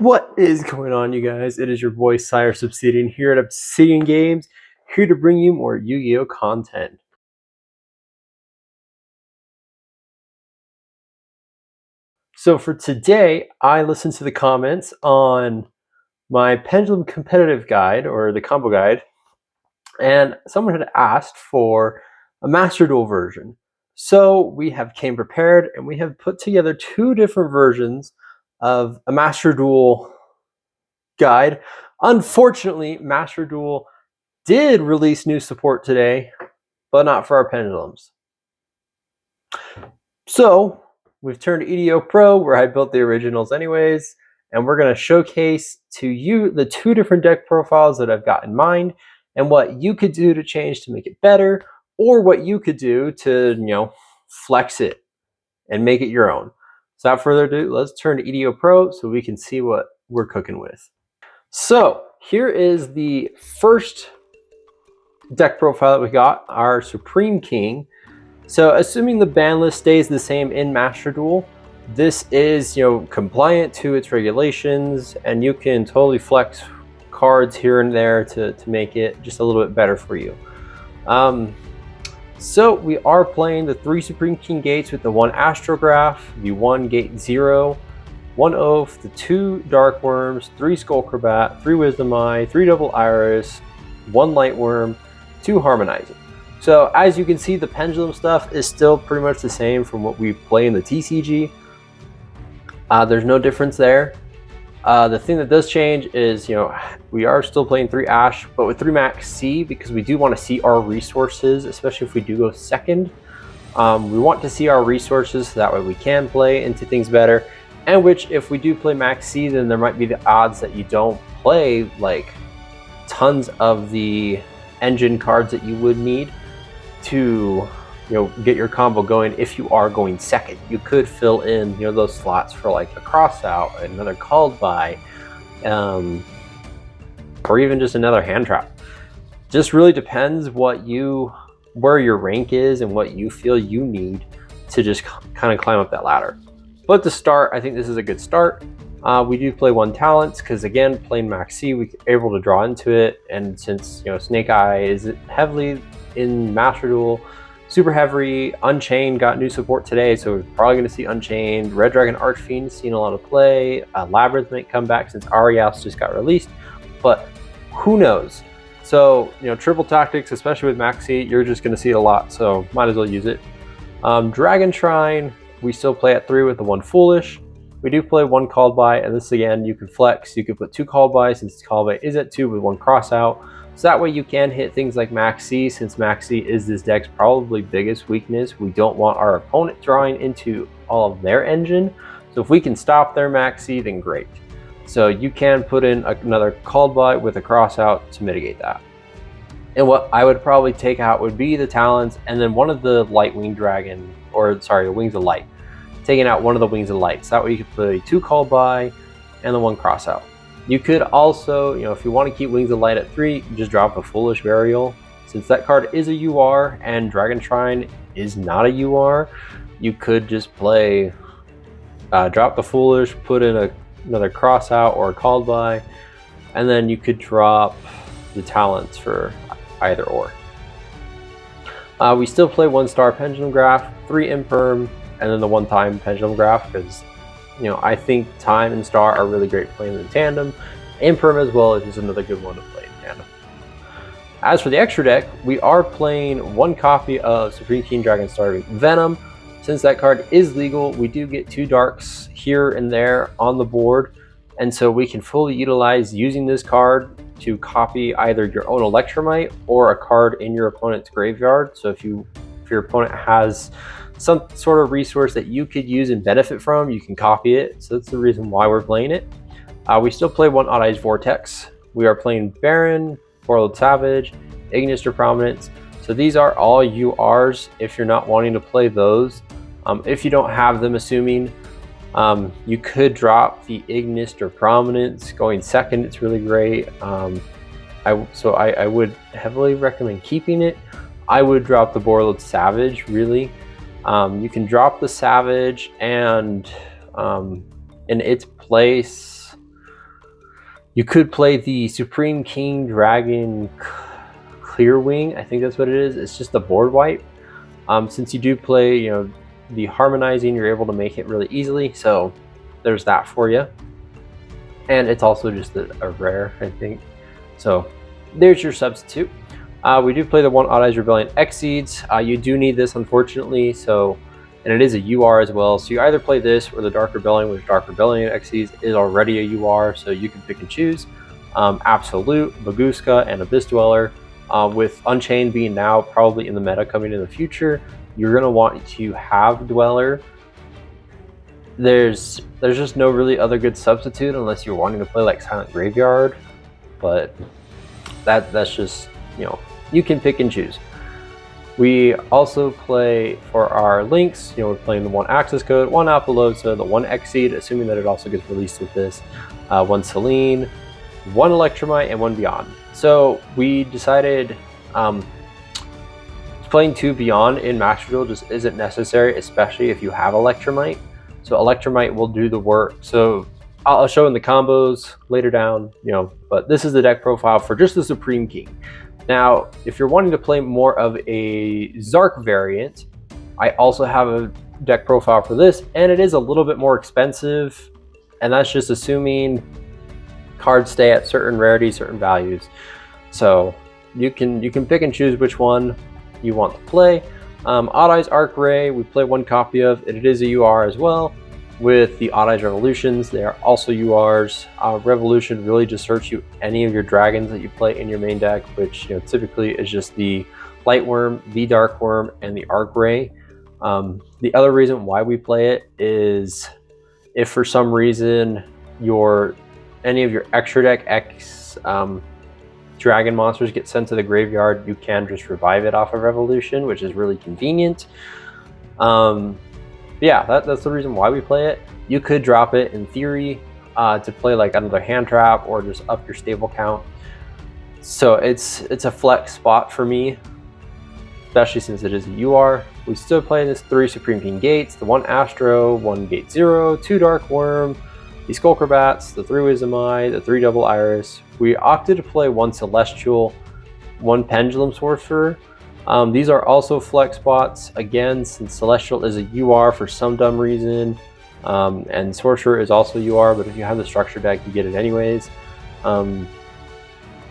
What is going on, you guys? It is your boy Cyrus Obsidian here at Obsidian Games, here to bring you more Yu-Gi-Oh content. So for today, I listened to the comments on my Pendulum competitive guide, or the combo guide, and someone had asked for a Master Duel version. So we have came prepared, and we have put together two different versions of a Master Duel guide. Unfortunately, Master Duel did release new support today, but not for our pendulums. So we've turned to EDO Pro, where I built the originals anyways, and we're going to showcase to you the two different deck profiles that I've got in mind and what you could do to change to make it better, or what you could do to, flex it and make it your own. So without further ado, let's turn to EDO Pro so we can see what we're cooking with. So here is the first deck profile that we got, our Supreme King. So assuming the ban list stays the same in Master Duel, this is compliant to its regulations, and you can totally flex cards here and there to make it just a little bit better for you. So we are playing the 3 Supreme King gates with the 1 Astrograph, the 1 Gate 0, 1 Oath, the 2 Dark Worms, 3 Skullcrabat, 3 Wisdom Eye, 3 Double Iris, 1 Lightworm, 2 Harmonizing. So as you can see, the Pendulum stuff is still pretty much the same from what we play in the TCG. There's no difference there. The thing that does change is, we are still playing 3 Ash, but with 3 Max C, because we do want to see our resources, especially if we do go second. We want to see our resources so that way we can play into things better. And which, if we do play Max C, then there might be the odds that you don't play like tons of the engine cards that you would need to get your combo going. If you are going second, you could fill in those slots for like a cross out, another called by, or even just another hand trap. Just really depends where your rank is and what you feel you need to just kind of climb up that ladder. But to start, I think this is a good start. We do play 1 Talents because, again, playing Max C, we're able to draw into it. And since Snake Eye is heavily in Master Duel, super heavy, Unchained got new support today, so we're probably going to see Unchained. Red Dragon Archfiend seen a lot of play. Labyrinth might come back since Arias just got released, but who knows? So triple tactics, especially with Max C, you're just going to see it a lot, so might as well use it. Dragon Shrine, we still play at 3 with the 1 Foolish. We do play 1 Called By, and this again, you can flex. You could put 2 Called By since Called By is at 2 with 1 Cross Out. So that way you can hit things like Max C, since Max C is this deck's probably biggest weakness. We don't want our opponent drawing into all of their engine. So if we can stop their Max C, then great. So you can put in another Called By with a Cross Out to mitigate that. And what I would probably take out would be the Talons, and then one of the Lightwing Dragon, or sorry, the Wings of Light. Taking out one of the Wings of Light. So that way you could play 2 Called By and the 1 Cross Out. You could also, if you want to keep Wings of Light at 3, just drop a Foolish Burial. Since that card is a UR and Dragon Shrine is not a UR, you could just play, drop the Foolish, put in another Cross Out or a Called By, and then you could drop the Talents for either or. We still play 1 Star Pendulum Graph, 3 Imperm, and then the 1 Time Pendulum Graph, because I think Time and Star are really great playing in tandem. Imperm as well is just another good one to play in tandem. As for the extra deck, we are playing 1 copy of Supreme King Dragon Starving Venom. Since that card is legal, we do get 2 darks here and there on the board, and so we can fully utilize using this card to copy either your own Electromite or a card in your opponent's graveyard. So if your opponent has some sort of resource that you could use and benefit from, you can copy it. So that's the reason why we're playing it. We still play 1 Odd Eyes Vortex. We are playing Baron, Warlord Savage, Ignis or Prominence. So these are all URs if you're not wanting to play those. If you don't have them, assuming, you could drop the Ignis or Prominence. Going second, it's really great. I would heavily recommend keeping it. I would drop the Warlord Savage, really. You can drop the Savage, and in its place, You could play the Supreme King Dragon Clearwing. I think that's what it is. It's just a board wipe. Since you do play, the harmonizing, you're able to make it really easily. So there's that for you. And it's also just a rare, I think. So there's your substitute. We do play the one Odd Eyes Rebellion Exceeds. You do need this, unfortunately. And it is a UR as well. So you either play this or the Dark Rebellion, which Dark Rebellion Exceeds is already a UR. So you can pick and choose. Absolute, Baguska, and Abyss Dweller. With Unchained being now probably in the meta coming in the future, you're going to want to have Dweller. There's just no really other good substitute unless you're wanting to play like Silent Graveyard, but that's just, you can pick and choose. We also play for our links, we're playing the one access code, one Apollosa, the one Exceed, assuming that it also gets released with this, one Selene, one Electromite, and one Beyond. So we decided playing 2 Beyond in Master Duel just isn't necessary, especially if you have Electromite. So Electromite will do the work. So I'll show in the combos later down, but this is the deck profile for just the Supreme King. Now, if you're wanting to play more of a Zark variant, I also have a deck profile for this, and it is a little bit more expensive, and that's just assuming cards stay at certain rarities, certain values. So you can pick and choose which one you want to play. Odd Eyes Arc Ray, we play 1 copy of, and it is a UR as well. With the Odd Eyes Revolutions, they are also URs. Revolution really just search you any of your dragons that you play in your main deck, which typically is just the Light Worm, the Dark Worm, and the Arc Ray. The other reason why we play it is if for some reason any of your extra deck dragon monsters get sent to the graveyard, you can just revive it off of Revolution, which is really convenient. Yeah, that's the reason why we play it. You could drop it in theory to play like another hand trap or just up your stable count. So it's a flex spot for me, especially since it is a UR. We still play this 3 Supreme King Gates, the 1 Astro, 1 Gate 0, 2 Dark Worm, the Skulker Bats, the 3 Wizamai, the 3 Double Iris. We opted to play 1 Celestial, 1 Pendulum Sorcerer. These are also flex spots, again, since Celestial is a UR for some dumb reason, and Sorcerer is also UR, but if you have the structure deck, you get it anyways.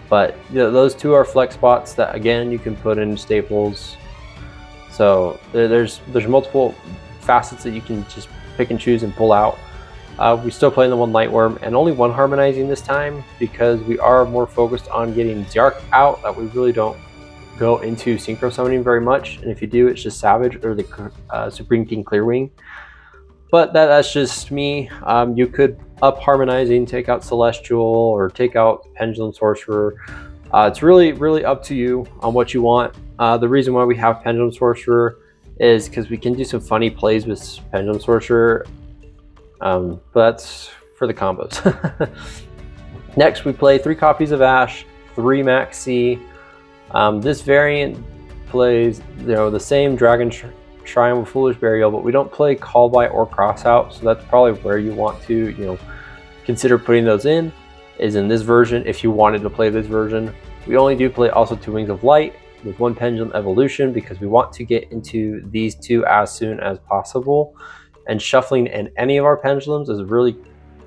But those 2 are flex spots that, again, you can put in staples. So there's multiple facets that you can just pick and choose and pull out. We still play the 1 Lightworm and only 1 Harmonizing this time because we are more focused on getting Zark out, that we really don't go into synchro summoning very much, and if you do, it's just Savage or the Supreme King Clearwing. But that's just me. You could up Harmonizing, take out Celestial, or take out Pendulum Sorcerer. It's really up to you on what you want. The reason why we have Pendulum Sorcerer is because we can do some funny plays with Pendulum Sorcerer, but that's for the combos. Next, we play 3 copies of Ash, 3 Max C. This variant plays the same Dragon Shrine with Foolish Burial, but we don't play Call By or Cross Out, so that's probably where you want to consider putting those in, is in this version if you wanted to play this version. We only do play also 2 Wings of Light with 1 Pendulum Evolution because we want to get into these 2 as soon as possible, and shuffling in any of our pendulums is really,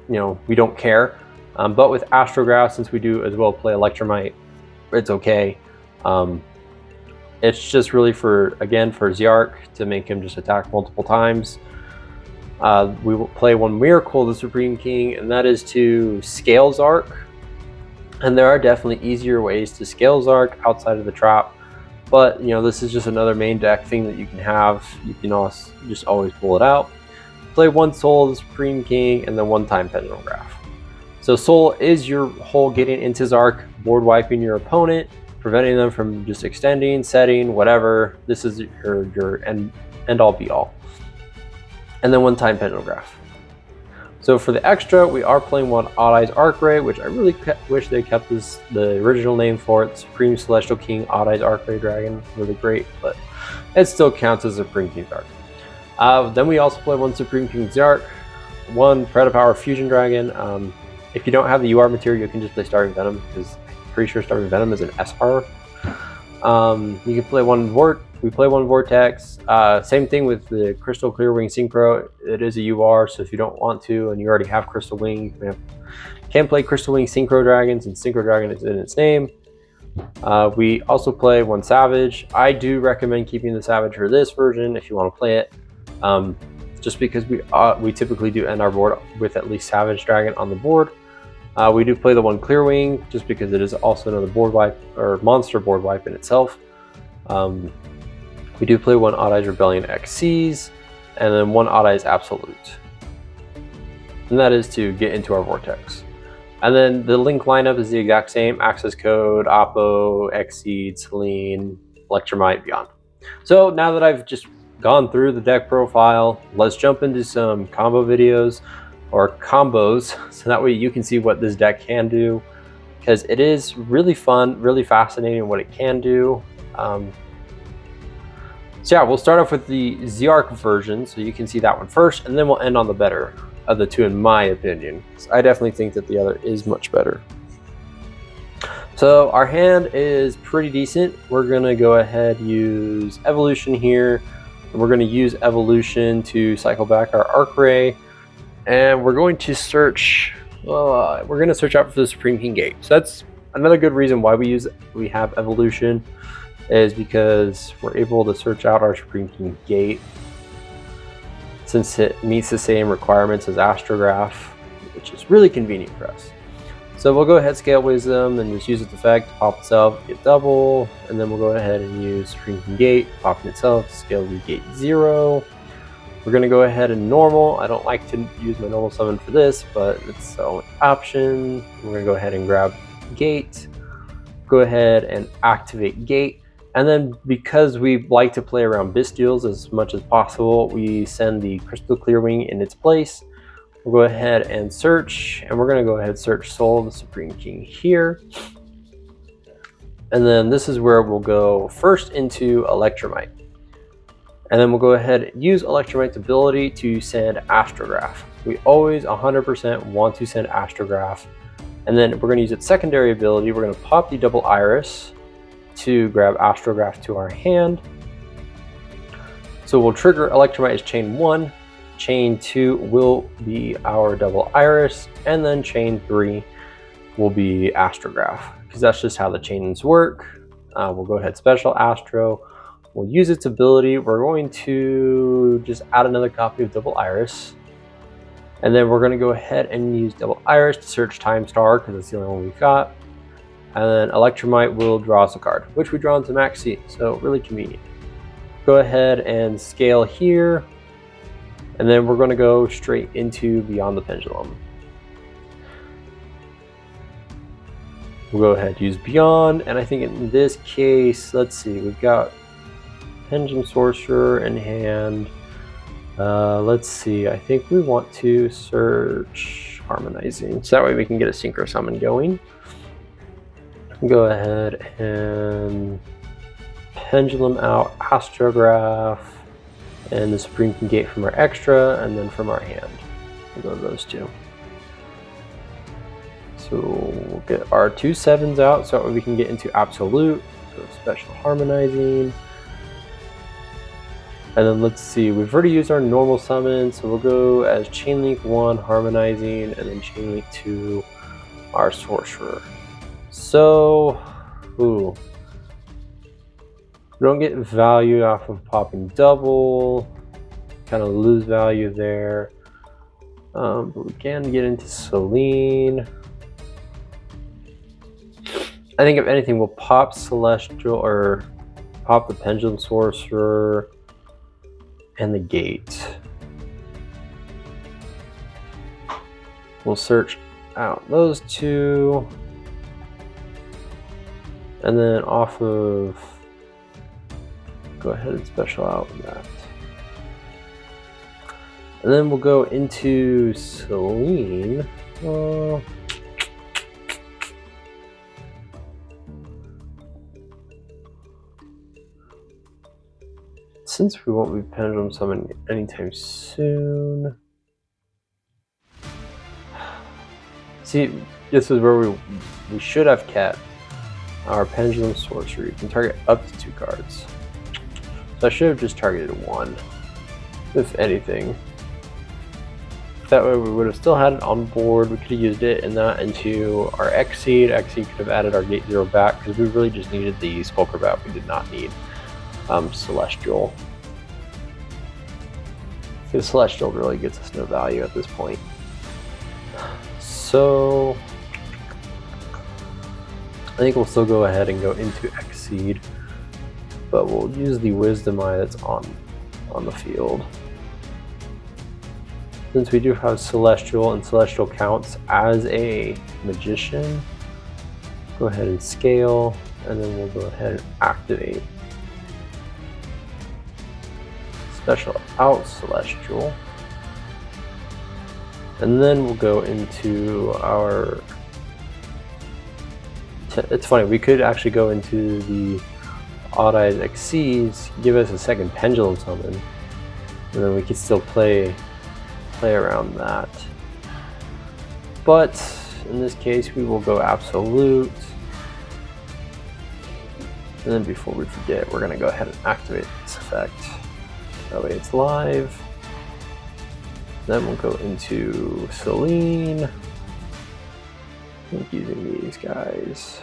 we don't care. But with Astrograph, since we do as well play Electromite, it's okay. It's just really for Zark to make him just attack multiple times. We will play 1 Miracle, the Supreme King, and that is to scale Zark. And there are definitely easier ways to scale Zark outside of the trap, but this is just another main deck thing that you can have. You can also just always pull it out. Play 1 Soul, the Supreme King, and then 1 Time Pendulum Graph. So Soul is your whole getting into Zark, board wiping your opponent, preventing them from just extending, setting, whatever. This is your end all be all. And then 1 Time Pendulum Graph. So for the extra, we are playing 1 Odd Eyes Arc Ray, which I really wish they kept the original name for it, Supreme Celestial King Odd Eyes Arc Ray Dragon. Really great, but it still counts as a Supreme King Zark. Then we also play 1 Supreme King Zark, 1 Predapower Fusion Dragon. If you don't have the UR material, you can just play Starving Venom, because I'm pretty sure Starving Venom is an SR. You can play one we play one Vortex. Same thing with the Crystal Clearwing Synchro. It is a UR, so if you don't want to and you already have Crystal Wing, you can play Crystal Wing Synchro Dragons, and Synchro Dragon is in its name. We also play one Savage. I do recommend keeping the Savage for this version if you want to play it. Just because we typically do end our board with at least Savage Dragon on the board. We do play the one Clearwing just because it is also another board wipe or monster board wipe in itself. We do play one Odd Eyes Rebellion XCs and then one Odd Eyes Absolute. And that is to get into our Vortex. And then the Link lineup is the exact same: Access Code, Oppo, Exceed, Selene, Electromite, Beyond. So now that I've just gone through the deck profile, let's jump into some combo videos or combos, so that way you can see what this deck can do, because it is really fun, really fascinating what it can do. So yeah, we'll start off with the ZARC version, so you can see that one first, and then we'll end on the better of the two, in my opinion. So I definitely think that the other is much better. So our hand is pretty decent. We're gonna go ahead use Evolution here, and we're gonna use Evolution to cycle back our Arc Ray, and we're going to search. We're gonna search out for the Supreme King Gate. So that's another good reason why we have Evolution, is because we're able to search out our Supreme King Gate, since it meets the same requirements as Astrograph, which is really convenient for us. So we'll go ahead, Scale Wisdom, and just use its effect, pop itself, get double, and then we'll go ahead and use Supreme King Gate, popping itself, Scale Gate 0. We're going to go ahead and normal. I don't like to use my normal summon for this, but it's the only option. We're going to go ahead and grab Gate, go ahead and activate Gate. And then because we like to play around Bystials as much as possible, we send the Crystal Clearwing in its place. We'll go ahead and search, and we're going to go ahead and search Soul, the Supreme King here. And then this is where we'll go first into Electromite. And then we'll go ahead and use Electromite's ability to send Astrograph. We always 100% want to send Astrograph. And then we're going to use its secondary ability. We're going to pop the double Iris to grab Astrograph to our hand. So we'll trigger Electromite as chain 1. Chain 2 will be our double Iris. And then chain 3 will be Astrograph, because that's just how the chains work. We'll go ahead, special Astro. We'll use its ability. We're going to just add another copy of double Iris. And then we're going to go ahead and use double Iris to search Time Star, because that's the only one we've got. And then Electromite will draw us a card, which we draw into Max C, so really convenient. Go ahead and scale here, and then we're going to go straight into Beyond the Pendulum. We'll go ahead and use Beyond, and I think in this case, let's see, we've got Pendulum Sorcerer in hand. Let's see, I think we want to search Harmonizing, so that way we can get a Synchro Summon going. Go ahead and Pendulum out, Astrograph, and the Supreme King Gate from our extra, and then from our hand. We'll go to those two. So we'll get our 2 7s out so that we can get into Absolute. So special Harmonizing. And then let's see, we've already used our normal summon, so we'll go as Chainlink 1, Harmonizing, and then Chainlink 2, our Sorcerer. So, we don't get value off of popping double, kind of lose value there, but we can get into Selene. I think if anything, we'll pop Celestial, or pop the Pendulum Sorcerer and the Gate. We'll search out those two. And then off of, go ahead and special out that. And then we'll go into Selene. Since we won't be Pendulum Summoning anytime soon. See, this is where we should have kept our Pendulum Sorcery. You can target up to 2 cards. So I should have just targeted 1, if anything. That way we would have still had it on board. We could have used it and that into our Xseed. Xseed could have added our Gate 0 back because we really just needed the Skulker Bat. We did not need Celestial. Because Celestial really gets us no value at this point. So I think we'll still go ahead and go into Xseed, but we'll use the Wisdom Eye that's on the field. Since we do have Celestial and Celestial counts as a Magician, go ahead and scale, and then we'll go ahead and activate. Special out Celestial. And then we'll go into our... It's funny, we could actually go into the Odd Eyes Xyz, give us a second Pendulum summon, and then we could still play around that. But in this case, we will go Absolute. And then before we forget, we're going to go ahead and activate this effect. That way it's live. Then we'll go into Celine. I think using these guys.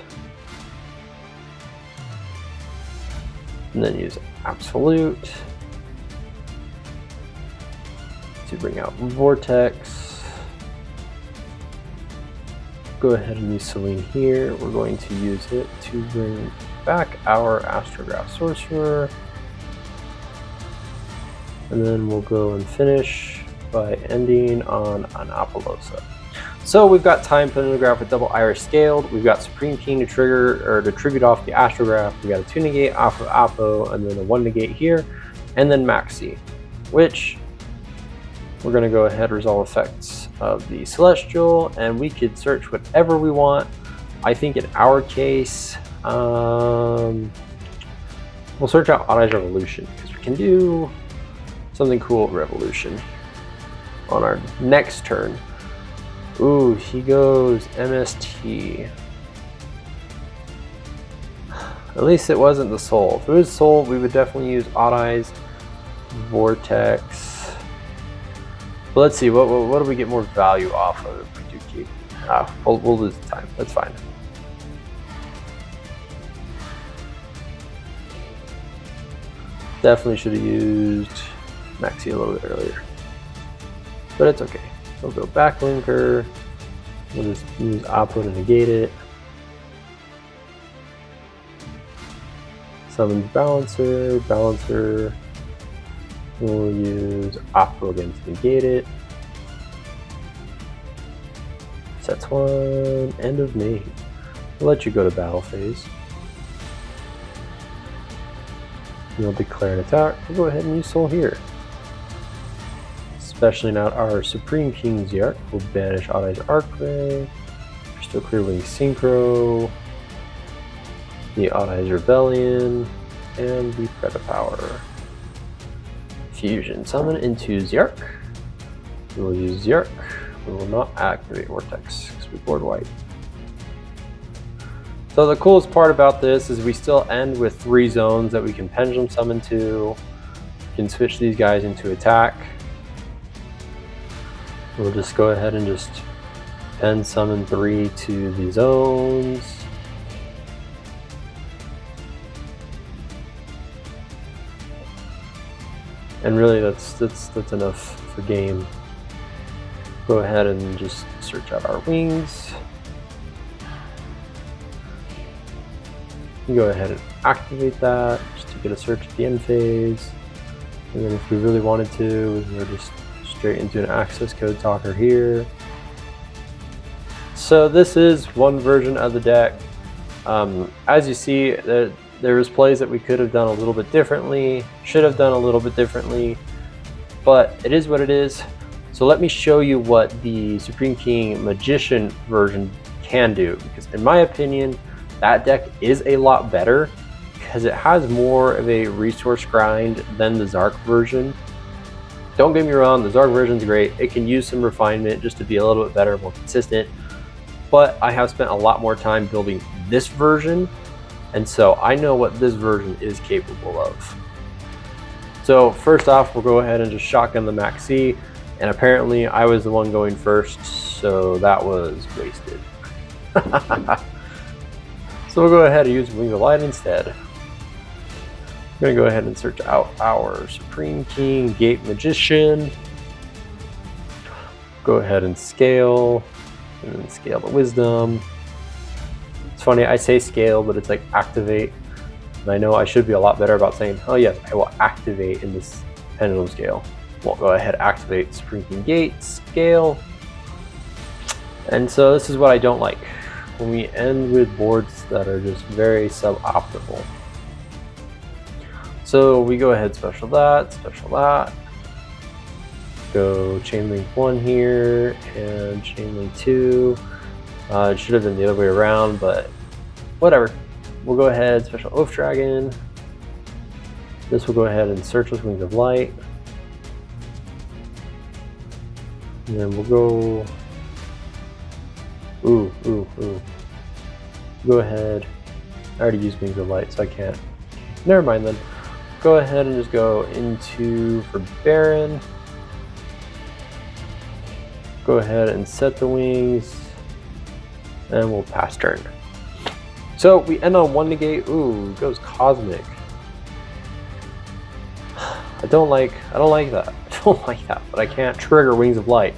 And then use Absolute to bring out Vortex. Go ahead and use Celine here. We're going to use it to bring back our Astrograph Sorcerer. And then we'll go and finish by ending on an Apollosa. So we've got Time Pendulograph with double Iris scaled. We've got Supreme King to trigger or to tribute off the Astrograph. We got a 2 negate off of Apo, and then a 1 negate here, and then Maxi, which we're going to go ahead and resolve effects of the Celestial, and we could search whatever we want. I think in our case, we'll search out Odd Eyes Revolution because we can do something cool with Revolution on our next turn. Ooh, he goes MST. At least it wasn't the Soul. If it was Soul, we would definitely use Odd Eyes, Vortex. But let's see, what do we get more value off of if we do keep? We'll lose the time. That's fine. Definitely should have used Maxi a little bit earlier, but it's okay. We'll go back linker. We'll just use Apo to negate it. Summons Balancer. Balancer. We'll use Apo again to negate it. Sets 1. End of main. We'll let you go to battle phase. We'll declare an attack. We'll go ahead and use Soul here. Especially now our Supreme King's Yark. We'll banish Odd Eyes Arcray. Crystal Clear Wing Synchro. The Odd Eyes Rebellion. And the Predapower. Fusion. Summon into Zerk. We will use Zerk. We will not activate Vortex because we board white. So the coolest part about this is we still end with 3 zones that we can Pendulum Summon to. We can switch these guys into attack. We'll just go ahead and just Pen Summon 3 to the zones. And really that's enough for game. Go ahead and just search out our wings. You go ahead and activate that just to get a search at the end phase. And then if we really wanted to, we can go just straight into an access code talker here. So this is one version of the deck. As you see, there was plays that we could have done a little bit differently, should have done a little bit differently, but it is what it is. So let me show you what the Supreme King Magician version can do, because in my opinion, that deck is a lot better because it has more of a resource grind than the Zark version. Don't get me wrong, the Zark version is great. It can use some refinement just to be a little bit better, more consistent. but I have spent a lot more time building this version, and so I know what this version is capable of. So first off, we'll go ahead and just shotgun the Max C, and apparently I was the one going first, so that was wasted. So we'll go ahead and use Wings of Light instead. I'm gonna go ahead and search out our Supreme King Gate Magician. Go ahead and scale, and then scale the Wisdom. It's funny, I say scale, but it's like activate. And I know I should be a lot better about saying, oh yes, I will activate in this Pendulum scale. We'll go ahead and activate Supreme King Gate, scale. And so this is what I don't like, when we end with boards that are just very suboptimal. So we go ahead, special that, go chain link 1 here and chain link 2. It should have been the other way around, but whatever. We'll go ahead, special Oath Dragon. This will go ahead and search with Wings of Light. And then we'll go, go ahead. I already used Wings of Light, so I can't. Never mind then. Go ahead and just go into for Baron. Go ahead and set the wings, and we'll pass turn. So we end on 1 negate. Ooh, goes Cosmic. I don't like that. I don't like that, but I can't trigger Wings of Light.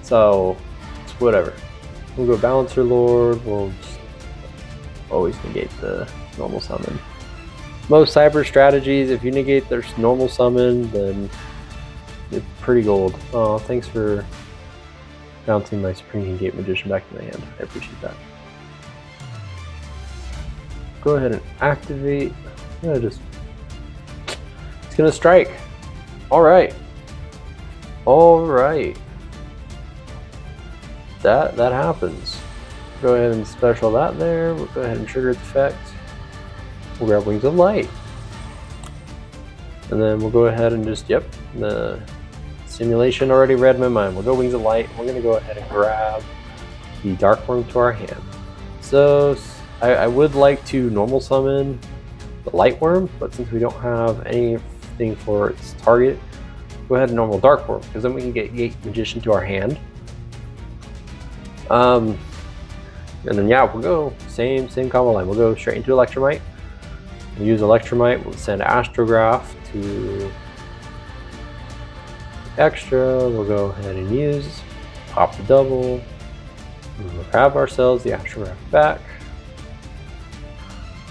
So it's whatever. We'll go Balancer Lord. We'll just always negate the normal summon. Most cyber strategies, if you negate their normal summon, then it's pretty gold. Oh, thanks for bouncing my Supreme King Gate Magician back to my hand. I appreciate that. Go ahead and activate. Yeah, it's gonna strike. All right. That happens. Go ahead and special that there. We'll go ahead and trigger its effect. We'll grab Wings of Light. And then we'll go ahead and just, yep, the simulation already read my mind. We'll go Wings of Light. We're gonna go ahead and grab the Dark Worm to our hand. So I would like to normal summon the Light Worm, but since we don't have anything for its target, go ahead and normal Dark Worm, because then we can get Gate Magician to our hand. And then yeah, we'll go same combo line. We'll go straight into Electromite. We'll use Electromite. We'll send Astrograph to extra. We'll go ahead and use pop the double. We'll grab ourselves the Astrograph back.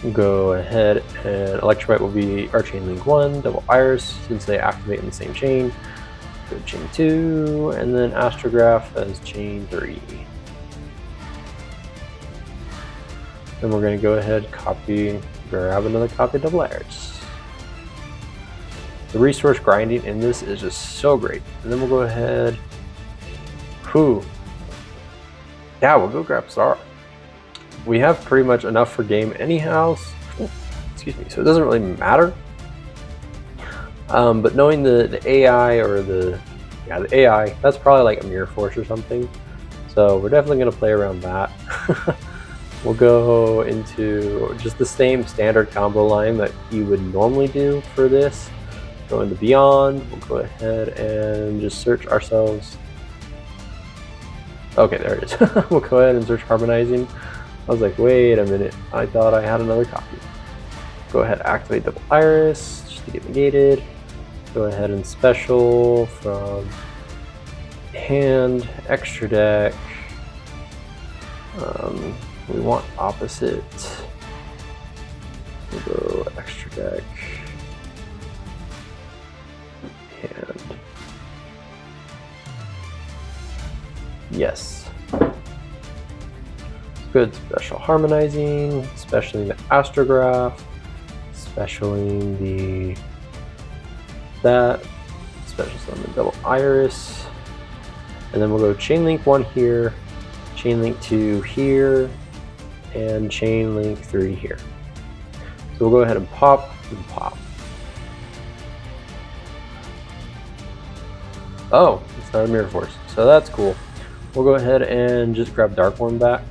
We'll go ahead and Electromite will be our chain link 1, double Iris, since they activate in the same chain. Go chain 2, and then Astrograph as chain 3. Then we're going to go ahead, grab another copy double Iris. The resource grinding in this is just so great. And then we'll go ahead, yeah, we'll go grab Star. We have pretty much enough for game anyhow. Excuse me, so it doesn't really matter. But knowing the AI or the AI, that's probably like a Mirror Force or something. So we're definitely going to play around that. We'll go into just the same standard combo line that you would normally do for this. Go into Beyond. We'll go ahead and just search ourselves. Okay, there it is. We'll go ahead and search Harmonizing. I was like, wait a minute. I thought I had another copy. Go ahead, activate double Iris just to get negated. Go ahead and special from hand, extra deck. We want opposite. We'll go extra deck. And yes. Good. Special Harmonizing, specialing the Astrograph, specialing that, special summon double Iris, and then we'll go chain link 1 here, chain link 2 here, and chain link 3 here. So we'll go ahead and pop and pop. Oh, it's not a Mirror Force, so that's cool. we'll go ahead and just grab Darkworm back.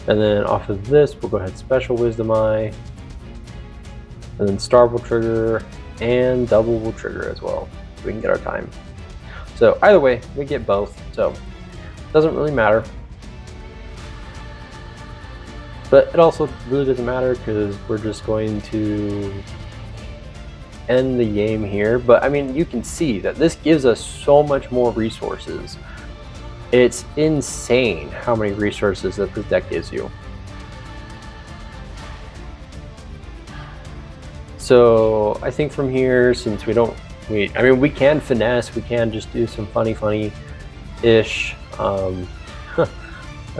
And then off of this, we'll go ahead Special Wisdom Eye. And then Starve will trigger, and Double will trigger as well, so we can get our time. So either way, we get both, so it doesn't really matter. But it also really doesn't matter because we're just going to end the game here. But I mean, you can see that this gives us so much more resources. It's insane how many resources that this deck gives you. So I think from here, since we can finesse, we can just do some funny-ish. I'd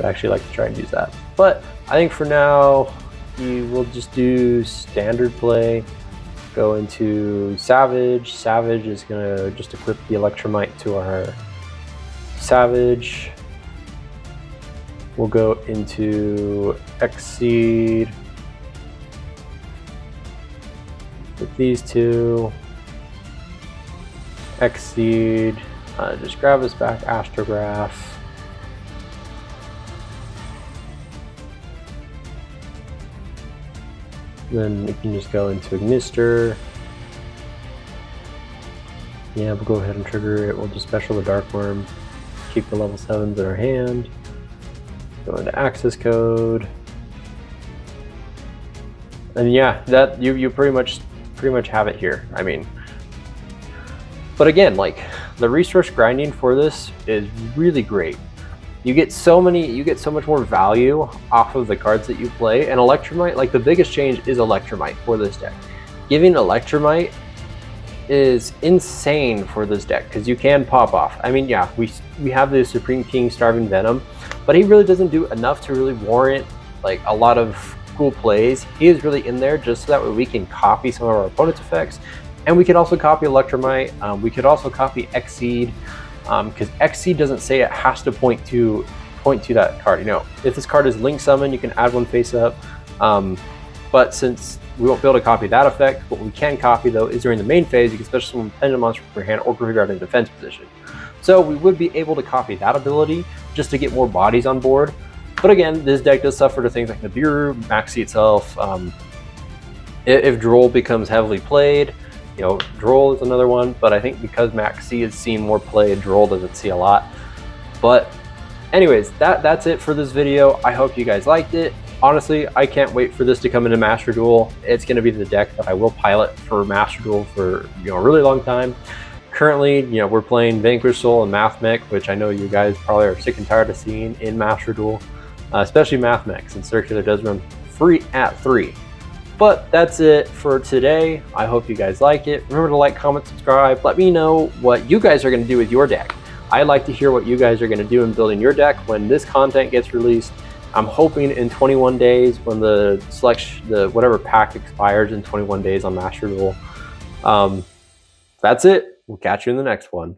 actually like to try and use that. But I think for now, we will just do standard play. Go into Savage. Savage is gonna just equip the Electromite to our Savage. We'll go into Exceed with these two. Exceed. Just grab us back Astrograph. Then we can just go into Ignister. Yeah, we'll go ahead and trigger it. We'll just special the Darkworm. Keep the level 7s in our hand. Go into Access Code. And yeah, that you pretty much have it here. I mean, but again, like the resource grinding for this is really great. You get so much more value off of the cards that you play. And Electromite, like the biggest change is Electromite for this deck. Giving Electromite is insane for this deck because you can pop off. I mean, yeah, we have the Supreme King Starving Venom, but he really doesn't do enough to really warrant like a lot of cool plays. He is really in there just so that way we can copy some of our opponent's effects, and we could also copy Electromite. We could also copy Exceed. Because Exceed doesn't say it has to point to that card. You know, if this card is Link Summon, you can add one face up. But since we won't be able to copy that effect, what we can copy though is during the main phase, you can special summon Pendulum monster from your hand or graveyard in defense position. So we would be able to copy that ability just to get more bodies on board. But again, this deck does suffer to things like Nibiru, Maxi itself. If Droll becomes heavily played, you know, Droll is another one, but I think because Maxi has seen more play, Droll doesn't see a lot. But anyways, that's it for this video. I hope you guys liked it. Honestly, I can't wait for this to come into Master Duel. It's going to be the deck that I will pilot for Master Duel for a really long time. Currently, we're playing Vanquish Soul and Math Mech, which I know you guys probably are sick and tired of seeing in Master Duel, especially Math Mech, since Circular does run free at 3. But that's it for today. I hope you guys like it. Remember to like, comment, subscribe. Let me know what you guys are going to do with your deck. I'd like to hear what you guys are going to do in building your deck when this content gets released. I'm hoping in 21 days when the whatever pack expires in 21 days on Master Duel. That's it. We'll catch you in the next one.